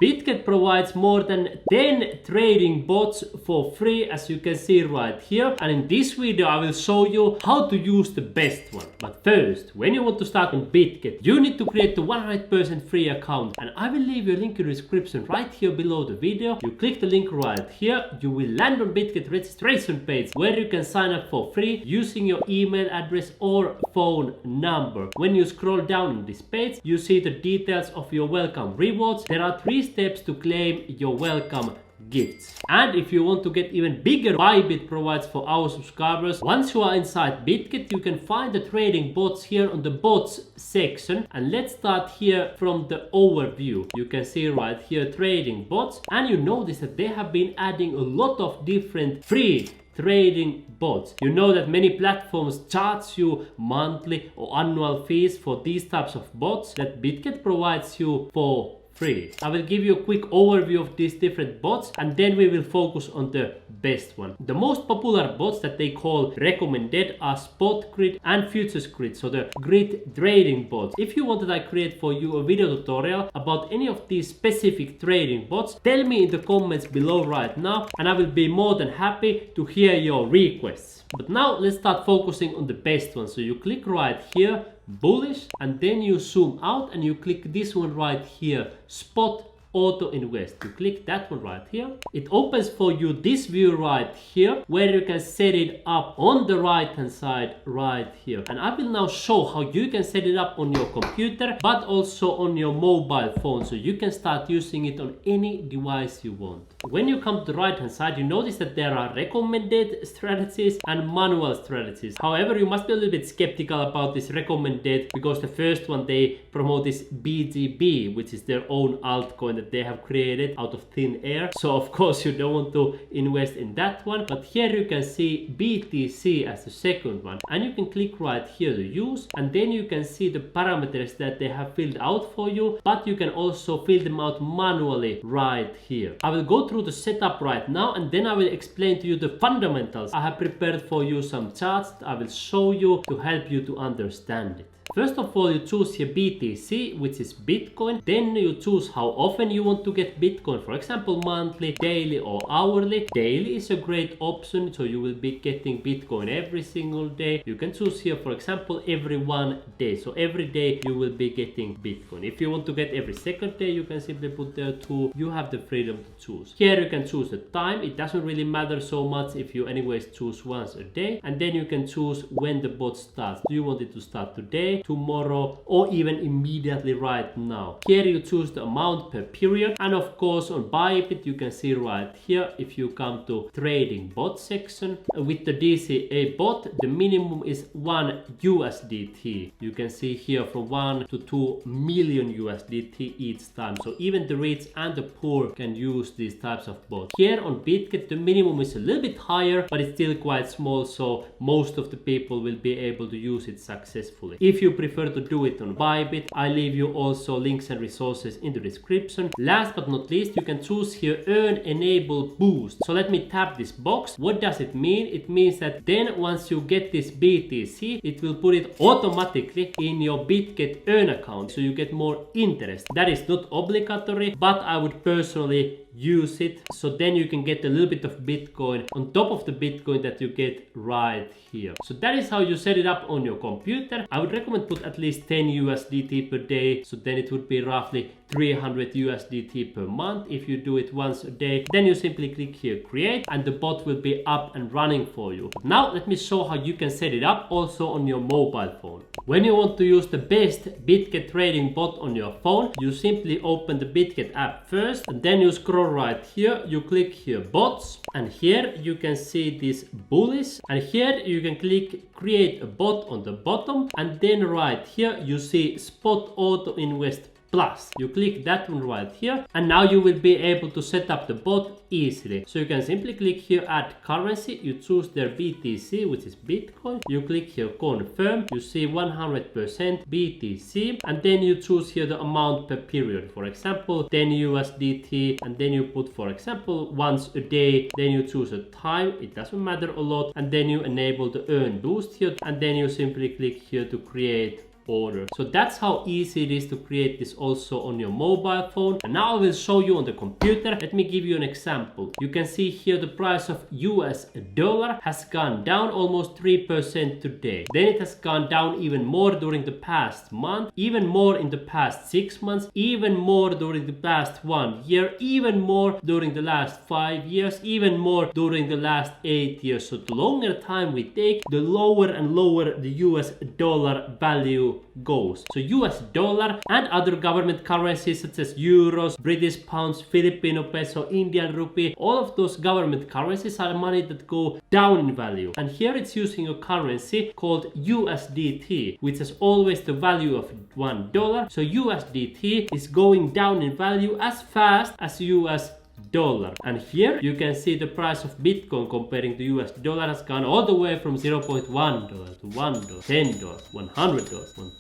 Bitget provides more than 10 trading bots for free, as you can see right here. And in this video, I will show you how to use the best one. But first, when you want to start on Bitget, you need to create the 100% free account. And I will leave you a link in the description right here below the video. You click the link right here, you will land on Bitget registration page where you can sign up for free using your email address or phone number. When you scroll down on this page, you see the details of your welcome rewards. There are 3 steps to claim your welcome gifts. And if you want to get even bigger BYBIT provides for our subscribers, once you are inside Bitget, you can find the trading bots here on the bots section. And let's start here from the overview. You can see right here trading bots, and you notice that they have been adding a lot of different free trading bots. You know that many platforms charge you monthly or annual fees for these types of bots that Bitget provides you for free. I will give you a quick overview of these different bots, and then we will focus on the best one. The most popular bots that they call recommended are spot grid and futures grid, so the grid trading bots. If you want that I create for you a video tutorial about any of these specific trading bots, tell me in the comments below right now, and I will be more than happy to hear your requests. But now let's start focusing on the best one. So you click right here, bullish, and then you zoom out and you click this one right here, spot auto invest. You click that one right here. It opens for you this view right here where you can set it up on the right hand side right here. And I will now show how you can set it up on your computer but also on your mobile phone, so you can start using it on any device you want. When you come to the right hand side, you notice that there are recommended strategies and manual strategies. However, you must be a little bit skeptical about this recommended, because the first one they promote is BGB, which is their own altcoin that they have created out of thin air. So of course you don't want to invest in that one. But here you can see BTC as the second one, and you can click right here to use, and then you can see the parameters that they have filled out for you, but you can also fill them out manually right here. I will go through the setup right now, and then I will explain to you the fundamentals. I have prepared for you some charts that I will show you to help you to understand it. First of all, you choose here BTC, which is Bitcoin. Then you choose how often you want to get Bitcoin, for example monthly, daily or hourly. Daily is a great option, so you will be getting Bitcoin every single day. You can choose here, for example, every 1 day, so every day you will be getting Bitcoin. If you want to get every second day, you can simply put there 2. You have the freedom to choose. Here you can choose the time. It doesn't really matter so much if you anyways choose once a day. And then you can choose when the bot starts. Do you want it to start today, tomorrow, or even immediately right now? Here you choose the amount per period, and of course on BYBIT you can see right here, if you come to trading bot section, with the DCA bot the minimum is 1 USDT. You can see here from 1 to 2 million USDT each time, so even the rich and the poor can use these types of bots. Here on Bitget the minimum is a little bit higher, but it's still quite small, so most of the people will be able to use it successfully. If you prefer to do it on BYBIT, I leave you also links and resources in the description. Last but not least, you can choose here earn enable boost. So let me tap this box. What does it mean? It means that then once you get this BTC, it will put it automatically in your Bitget earn account, so you get more interest. That is not obligatory, but I would personally use it, so then you can get a little bit of Bitcoin on top of the Bitcoin that you get right here. So that is how you set it up on your computer. I would recommend put at least 10 USDT per day, so then it would be roughly 300 USDT per month if you do it once a day. Then you simply click here create, and the bot will be up and running for you. Now let me show how you can set it up also on your mobile phone. When you want to use the best Bitget trading bot on your phone, you simply open the Bitget app first, and then you scroll right here, you click here bots, and here you can see this bullish, and here you can click create a bot on the bottom, and then right here you see spot auto invest plus. You click that one right here, and now you will be able to set up the bot easily. So you can simply click here add currency, you choose their BTC, which is Bitcoin, you click here confirm, you see 100% BTC, and then you choose here the amount per period, for example 10 USDT, and then you put for example once a day, then you choose a time, it doesn't matter a lot, and then you enable the earn boost here, and then you simply click here to create order. So that's how easy it is to create this also on your mobile phone. And now I will show you on the computer. Let me give you an example. You can see here the price of US dollar has gone down almost 3% today. Then it has gone down even more during the past month, even more in the past 6 months, even more during the past 1 year, even more during the last 5 years, even more during the last 8 years. So the longer time we take, the lower and lower the US dollar value goes. So US dollar and other government currencies such as euros, British pounds, Filipino peso, Indian rupee, all of those government currencies are money that go down in value. And here it's using a currency called USDT, which has always the value of $1. So USDT is going down in value as fast as US dollar. And here you can see the price of Bitcoin comparing to US dollar has gone all the way from $0.1 to $1, $10, $100,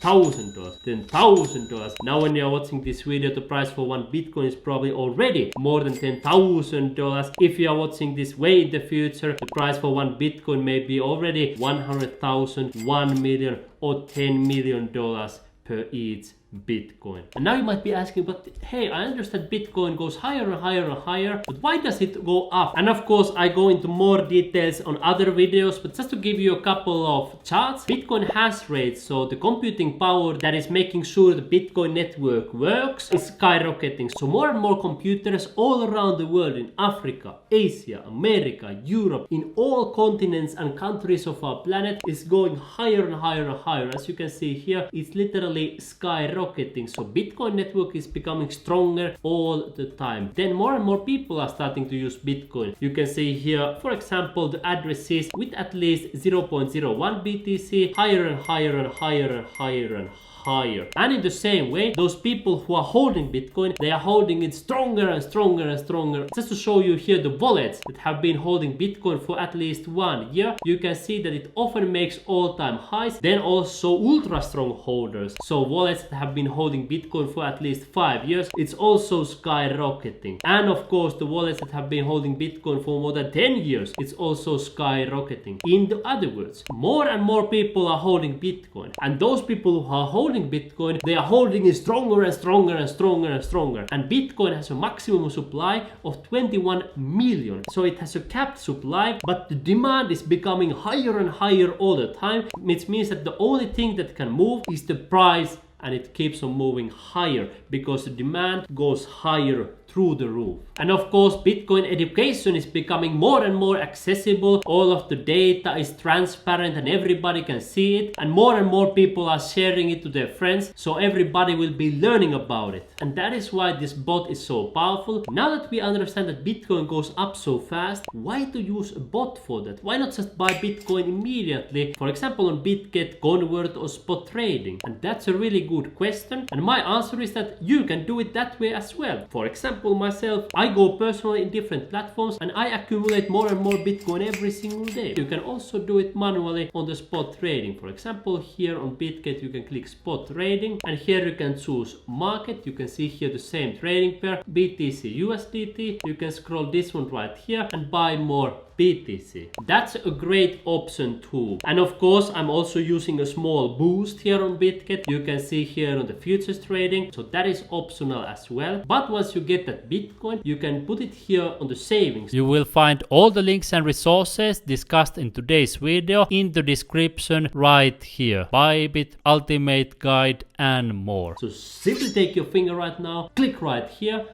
$1,000, $10,000. Now when you're watching this video, the price for one Bitcoin is probably already more than $10,000. If you are watching this way in the future, the price for one Bitcoin may be already 100,000, 1 million or $10 million per each Bitcoin. And now you might be asking, but hey, I understand Bitcoin goes higher and higher and higher, but why does it go up? And of course I go into more details on other videos, but just to give you a couple of charts, Bitcoin hash rate, so the computing power that is making sure the Bitcoin network works, is skyrocketing. So more and more computers all around the world, in Africa, Asia, America, Europe, in all continents and countries of our planet, is going higher and higher and higher. As you can see here, it's literally skyrocketing. So Bitcoin network is becoming stronger all the time. Then more and more people are starting to use Bitcoin. You can see here, for example, the addresses with at least 0.01 BTC, higher and higher and higher and higher and higher. And in the same way, those people who are holding Bitcoin, they are holding it stronger and stronger and stronger. Just to show you here the wallets that have been holding Bitcoin for at least 1 year, you can see that it often makes all-time highs. Then also ultra strong holders, so wallets that have been holding Bitcoin for at least 5 years, it's also skyrocketing. And of course the wallets that have been holding Bitcoin for more than 10 years, it's also skyrocketing. In other words, more and more people are holding Bitcoin, and those people who are holding Bitcoin, they are holding it stronger and stronger and stronger and stronger. And Bitcoin has a maximum supply of 21 million. So it has a capped supply, but the demand is becoming higher and higher all the time, which means that the only thing that can move is the price, and it keeps on moving higher because the demand goes higher through the roof. And of course, Bitcoin education is becoming more and more accessible. All of the data is transparent and everybody can see it, and more people are sharing it to their friends, so everybody will be learning about it. And that is why this bot is so powerful. Now that we understand that Bitcoin goes up so fast, why to use a bot for that? Why not just buy Bitcoin immediately, for example on Bitget, Convert or spot trading? And that's a really good question, and my answer is that you can do it that way as well. For example, myself, I go personally in different platforms and I accumulate more and more Bitcoin every single day. You can also do it manually on the spot trading. For example, here on Bitget you can click spot trading, and here you can choose market. You can see here the same trading pair, BTC USDT. You can scroll this one right here and buy more BTC. That's a great option too. And of course, I'm also using a small boost here on Bitget. You can see here on the futures trading, so that is optional as well. But once you get that Bitcoin, you can put it here on the savings. You will find all the links and resources discussed in today's video in the description right here. BYBIT, Ultimate Guide and more. So simply take your finger right now, click right here